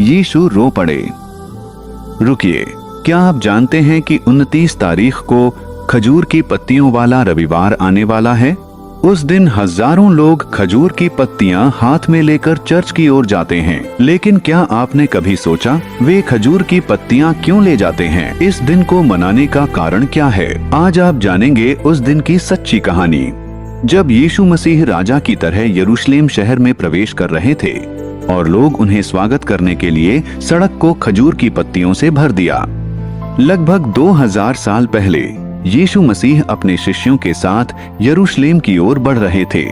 यीशु रो पड़े। रुकिए, क्या आप जानते हैं कि 29 तारीख को खजूर की पत्तियों वाला रविवार आने वाला है? उस दिन हजारों लोग खजूर की पत्तियां हाथ में लेकर चर्च की ओर जाते हैं। लेकिन क्या आपने कभी सोचा वे खजूर की पत्तियां क्यों ले जाते हैं? इस दिन को मनाने का कारण क्या है? आज आप जानेंगे उस दिन की सच्ची कहानी। जब यीशु मसीह राजा की तरह यरूशलेम शहर में प्रवेश कर रहे थे और लोग उन्हें स्वागत करने के लिए सड़क को खजूर की पत्तियों से भर दिया। लगभग 2000 साल पहले यीशु मसीह अपने शिष्यों के साथ यरूशलेम की ओर बढ़ रहे थे।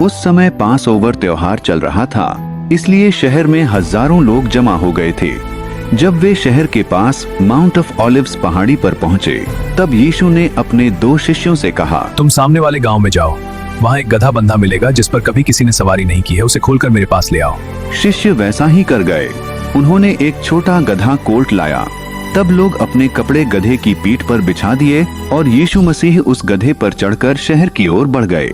उस समय पास ओवर त्योहार चल रहा था, इसलिए शहर में हजारों लोग जमा हो गए थे। जब वे शहर के पास माउंट ऑफ ऑलिव्स पहाड़ी पर पहुंचे, तब यीशु ने अपने 2 शिष्यों से कहा, तुम सामने वाले गांव में जाओ, वहाँ एक गधा बंधा मिलेगा जिस पर कभी किसी ने सवारी नहीं की है, उसे खोलकर मेरे पास ले आओ। शिष्य वैसा ही कर गए। उन्होंने एक छोटा गधा कोल्ट लाया। तब लोग अपने कपड़े गधे की पीठ पर बिछा दिए और यीशु मसीह उस गधे पर चढ़कर शहर की ओर बढ़ गए।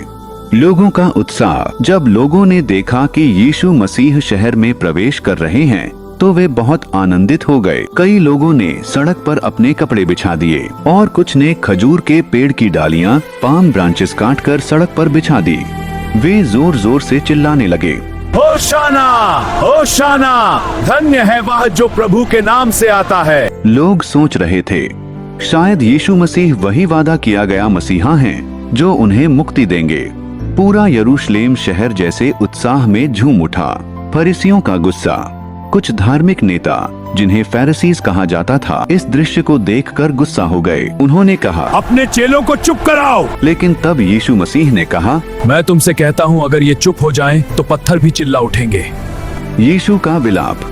लोगों का उत्साह। जब लोगों ने देखा कि यीशु मसीह शहर में प्रवेश कर रहे हैं, तो वे बहुत आनंदित हो गए। कई लोगों ने सड़क पर अपने कपड़े बिछा दिए और कुछ ने खजूर के पेड़ की डालियां, पाम ब्रांचेस काटकर सड़क पर बिछा दी। वे जोर जोर से चिल्लाने लगे, होशाना, होशाना, धन्य है वह जो प्रभु के नाम से आता है। लोग सोच रहे थे, शायद यीशु मसीह वही वादा किया गया मसीहा हैं जो उन्हें मुक्ति देंगे। पूरा यरूशलेम शहर जैसे उत्साह में झूम उठा। फरीसियों का गुस्सा। कुछ धार्मिक नेता, जिन्हें फैरिसीज कहा जाता था, इस दृश्य को देखकर गुस्सा हो गए। उन्होंने कहा, अपने चेलों को चुप कराओ। लेकिन तब यीशु मसीह ने कहा, मैं तुमसे कहता हूँ अगर ये चुप हो जाएं, तो पत्थर भी चिल्ला उठेंगे। यीशु का विलाप।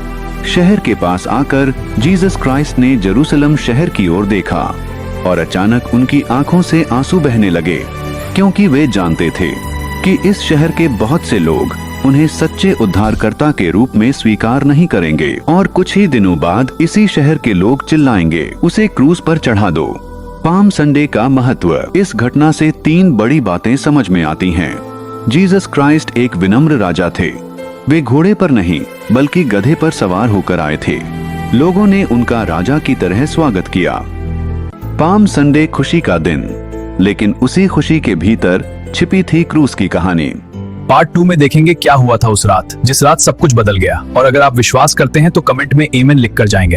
शहर के पास आकर जीसस क्राइस्ट ने जेरूसलम शहर की ओर देखा और अचानक उनकी आंखों से आंसू बहने लगे, क्योंकि वे जानते थे कि इस शहर के बहुत से लोग उन्हें सच्चे उद्धारकर्ता के रूप में स्वीकार नहीं करेंगे और कुछ ही दिनों बाद इसी शहर के लोग चिल्लाएंगे, उसे क्रूस पर चढ़ा दो। पाम संडे का महत्व। इस घटना से 3 बड़ी बातें समझ में आती हैं। जीसस क्राइस्ट एक विनम्र राजा थे। वे घोड़े पर नहीं बल्कि गधे पर सवार होकर आए थे। लोगों ने उनका राजा की तरह स्वागत किया। पाम संडे खुशी का दिन, लेकिन उसी खुशी के भीतर छिपी थी क्रूस की कहानी। पार्ट 2 में देखेंगे क्या हुआ था उस रात, जिस रात सब कुछ बदल गया। और अगर आप विश्वास करते हैं तो कमेंट में आमीन लिखकर जाएंगे।